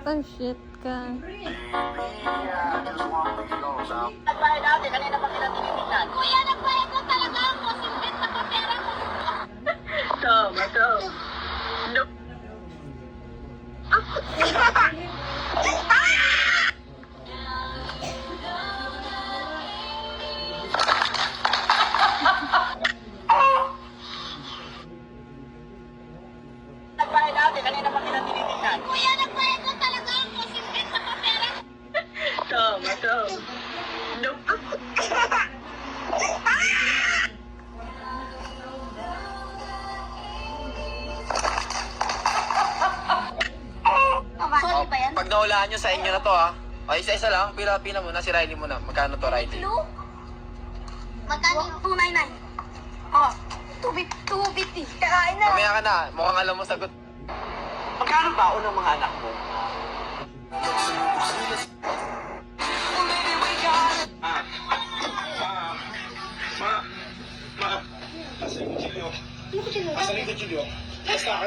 Oh, shit ka. Nagbayad natin, kanina pa kita tinitingnan. Kuya, nagbayad na talaga ako. Singgit na kapera ko. Tama, tama. No. Nagbayad natin, kanina pa kita tinitingnan. Kuya, nagbayad na talaga ako. Singgit na kapera ko. Tama, tama. No. Sorry ba yan? Pag nahulaan nyo sa inyo na to ha. O, isa-isa lang. Pila muna. Si Riley muna. Magkano to, Riley? Blue? Magkano yung 299? Oh, 250. Kakain na. Mamaya ka na. Mukhang alam mo sagot. Magkano baon ng mga anak mo? Asan yung kutsilyo? Asan yung kutsilyo? Basta